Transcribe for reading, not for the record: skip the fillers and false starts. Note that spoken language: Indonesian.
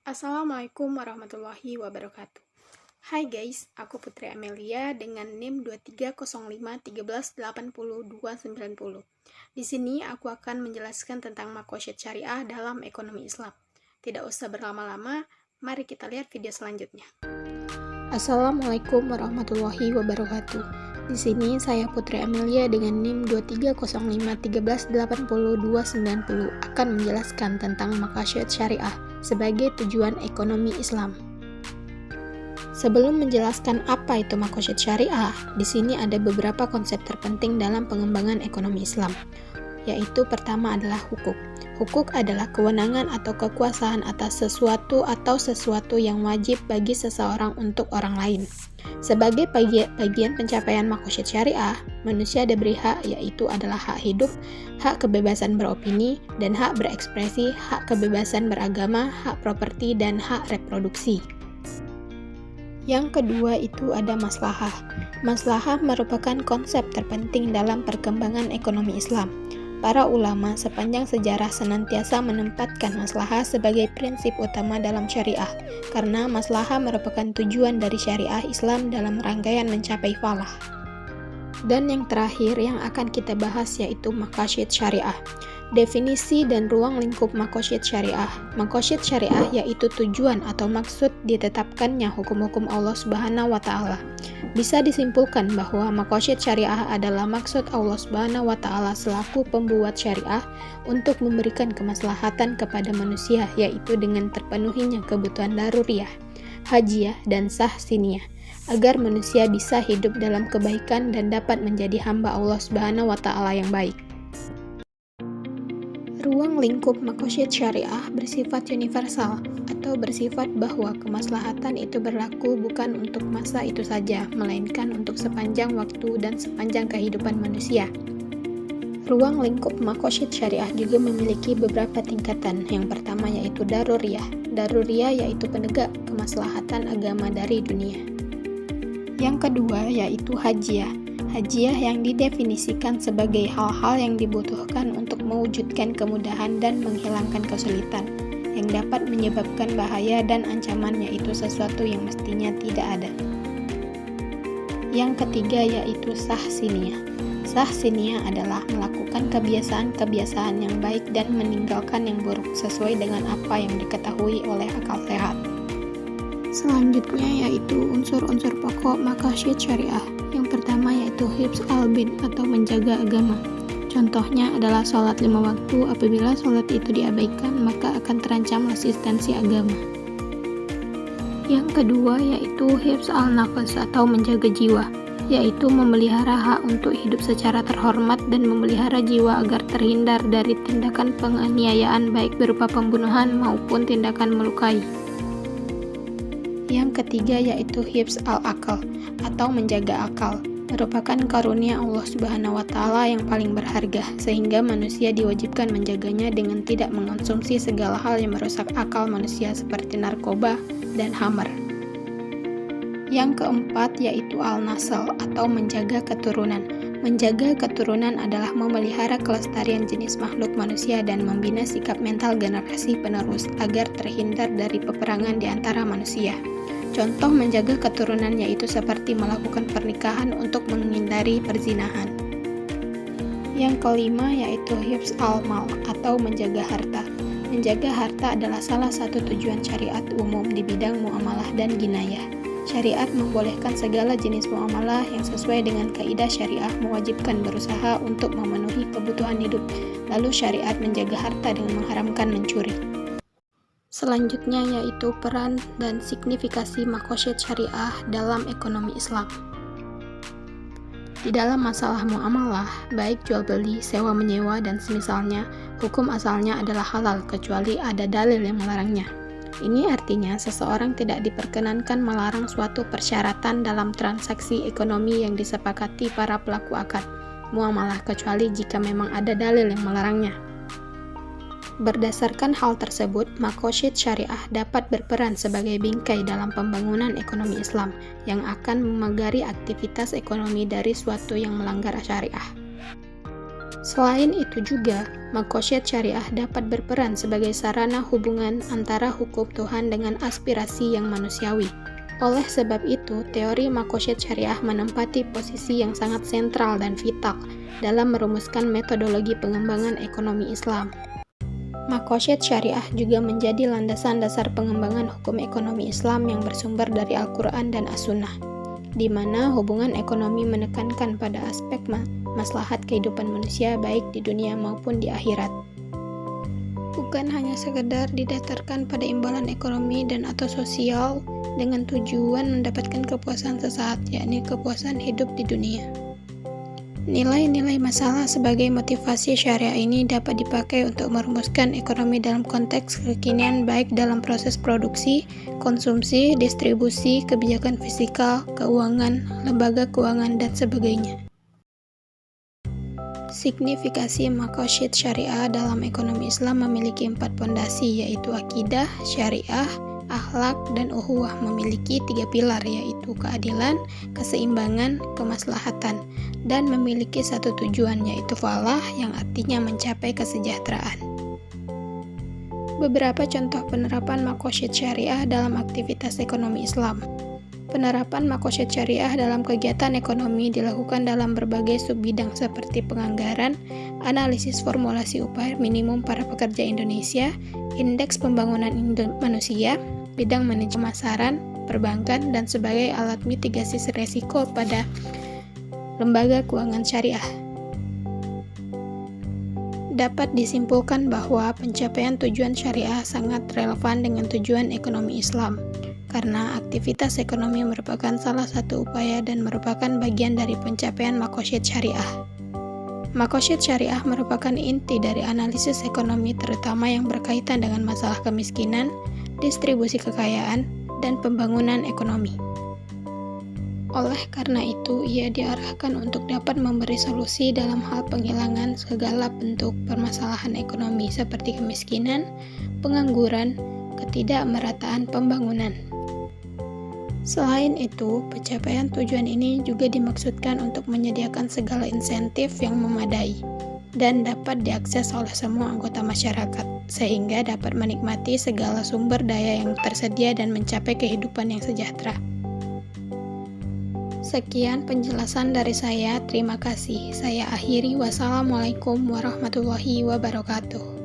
Assalamualaikum warahmatullahi wabarakatuh. Hai guys, aku Putri Amelia dengan NIM 230513802990. Di sini aku akan menjelaskan tentang makosyid syariah dalam ekonomi Islam. Tidak usah berlama-lama, mari kita lihat video selanjutnya. Assalamualaikum warahmatullahi wabarakatuh. Di sini saya Putri Amelia dengan NIM 230513802990 akan menjelaskan tentang makosyid syariah sebagai tujuan ekonomi Islam. Sebelum menjelaskan apa itu makosyid syariah, di sini ada beberapa konsep terpenting dalam pengembangan ekonomi Islam, yaitu pertama adalah hukuk. Hukuk adalah kewenangan atau kekuasaan atas sesuatu atau sesuatu yang wajib bagi seseorang untuk orang lain. Sebagai bagian pencapaian makosyid syariah, manusia diberi hak, yaitu adalah hak hidup, hak kebebasan beropini, dan hak berekspresi, hak kebebasan beragama, hak properti, dan hak reproduksi. Yang kedua itu ada maslahah. Maslahah merupakan konsep terpenting dalam perkembangan ekonomi Islam. Para ulama sepanjang sejarah senantiasa menempatkan maslahah sebagai prinsip utama dalam syariah, karena maslahah merupakan tujuan dari syariah Islam dalam rangkaian mencapai falah. Dan yang terakhir yang akan kita bahas yaitu makosyid syariah. Definisi dan ruang lingkup makosyid syariah. Makosyid syariah yaitu tujuan atau maksud ditetapkannya hukum-hukum Allah Subhanahu wa Ta'ala. Bisa disimpulkan bahwa makosyid syariah adalah maksud Allah Subhanahu wa Ta'ala selaku pembuat syariah untuk memberikan kemaslahatan kepada manusia, yaitu dengan terpenuhinya kebutuhan daruriyah, hajiyah, dan sahsiniyah, agar manusia bisa hidup dalam kebaikan dan dapat menjadi hamba Allah Subhanahu wa Ta'ala yang baik. Ruang lingkup makosyid syariah bersifat universal atau bersifat bahwa kemaslahatan itu berlaku bukan untuk masa itu saja, melainkan untuk sepanjang waktu dan sepanjang kehidupan manusia. Ruang lingkup makosyid syariah juga memiliki beberapa tingkatan. Yang pertama yaitu daruriyah. Daruriyah yaitu penegak kemaslahatan agama dari dunia. Yang kedua yaitu hajiyah. Hajiyah yang didefinisikan sebagai hal-hal yang dibutuhkan untuk mewujudkan kemudahan dan menghilangkan kesulitan, yang dapat menyebabkan bahaya dan ancaman, yaitu sesuatu yang mestinya tidak ada. Yang ketiga yaitu sahsiniyah. Sahsiniyah adalah melakukan kebiasaan-kebiasaan yang baik dan meninggalkan yang buruk sesuai dengan apa yang diketahui oleh akal sehat. Selanjutnya yaitu unsur-unsur pokok makosyid syariah. Yang pertama yaitu hifz al-din atau menjaga agama. Contohnya adalah sholat 5 waktu. Apabila sholat itu diabaikan, maka akan terancam resistensi agama. Yang kedua yaitu hifz al-nafs atau menjaga jiwa, yaitu memelihara hak untuk hidup secara terhormat dan memelihara jiwa agar terhindar dari tindakan penganiayaan baik berupa pembunuhan maupun tindakan melukai. Yang ketiga yaitu hifz al-akal atau menjaga akal, merupakan karunia Allah Subhanahu wa Ta'ala yang paling berharga, sehingga manusia diwajibkan menjaganya dengan tidak mengonsumsi segala hal yang merusak akal manusia seperti narkoba dan khamar. Yang keempat yaitu al-nasl atau menjaga keturunan. Menjaga keturunan adalah memelihara kelestarian jenis makhluk manusia dan membina sikap mental generasi penerus agar terhindar dari peperangan di antara manusia. Contoh menjaga keturunan yaitu seperti melakukan pernikahan untuk menghindari perzinahan. Yang kelima yaitu hifz al-mal atau menjaga harta. Menjaga harta adalah salah satu tujuan syariat umum di bidang muamalah dan ginayah. Syariat membolehkan segala jenis muamalah yang sesuai dengan kaidah syariah mewajibkan berusaha untuk memenuhi kebutuhan hidup. Lalu syariat menjaga harta dengan mengharamkan mencuri. Selanjutnya yaitu peran dan signifikasi makosyid syariah dalam ekonomi Islam. Di dalam masalah muamalah, baik jual beli, sewa menyewa, dan semisalnya, hukum asalnya adalah halal kecuali ada dalil yang melarangnya. Ini artinya seseorang tidak diperkenankan melarang suatu persyaratan dalam transaksi ekonomi yang disepakati para pelaku akad muamalah kecuali jika memang ada dalil yang melarangnya. Berdasarkan hal tersebut, makosyid syariah dapat berperan sebagai bingkai dalam pembangunan ekonomi Islam yang akan memagari aktivitas ekonomi dari suatu yang melanggar syariah. Selain itu juga, makosyad syariah dapat berperan sebagai sarana hubungan antara hukum Tuhan dengan aspirasi yang manusiawi. Oleh sebab itu, teori makosyad syariah menempati posisi yang sangat sentral dan vital dalam merumuskan metodologi pengembangan ekonomi Islam. Makosyad syariah juga menjadi landasan dasar pengembangan hukum ekonomi Islam yang bersumber dari Al-Quran dan As-Sunnah, di mana hubungan ekonomi menekankan pada aspek maslahat kehidupan manusia baik di dunia maupun di akhirat. Bukan hanya sekedar didasarkan pada imbalan ekonomi dan atau sosial dengan tujuan mendapatkan kepuasan sesaat, yakni kepuasan hidup di dunia. Nilai-nilai masalah sebagai motivasi syariah ini dapat dipakai untuk merumuskan ekonomi dalam konteks kekinian baik dalam proses produksi, konsumsi, distribusi, kebijakan fiskal, keuangan, lembaga keuangan, dan sebagainya. Signifikasi makosyad syariah dalam ekonomi Islam memiliki 4 pondasi, yaitu akidah, syariah, akhlak, dan ukhuwah. Memiliki 3 pilar, yaitu keadilan, keseimbangan, kemaslahatan, dan memiliki satu tujuan, yaitu falah, yang artinya mencapai kesejahteraan. Beberapa contoh penerapan makosyad syariah dalam aktivitas ekonomi Islam. Penerapan makosyad syariah dalam kegiatan ekonomi dilakukan dalam berbagai subbidang seperti penganggaran, analisis formulasi upah minimum para pekerja Indonesia, indeks pembangunan manusia, bidang manajemen pemasaran, perbankan, dan sebagai alat mitigasi risiko pada lembaga keuangan syariah. Dapat disimpulkan bahwa pencapaian tujuan syariah sangat relevan dengan tujuan ekonomi Islam, karena aktivitas ekonomi merupakan salah satu upaya dan merupakan bagian dari pencapaian makosyad syariah. Makosyad syariah merupakan inti dari analisis ekonomi terutama yang berkaitan dengan masalah kemiskinan, distribusi kekayaan, dan pembangunan ekonomi. Oleh karena itu, ia diarahkan untuk dapat memberi solusi dalam hal penghilangan segala bentuk permasalahan ekonomi seperti kemiskinan, pengangguran, ketidakmerataan pembangunan. Selain itu, pencapaian tujuan ini juga dimaksudkan untuk menyediakan segala insentif yang memadai dan dapat diakses oleh semua anggota masyarakat, sehingga dapat menikmati segala sumber daya yang tersedia dan mencapai kehidupan yang sejahtera. Sekian penjelasan dari saya, terima kasih. Saya akhiri, wassalamualaikum warahmatullahi wabarakatuh.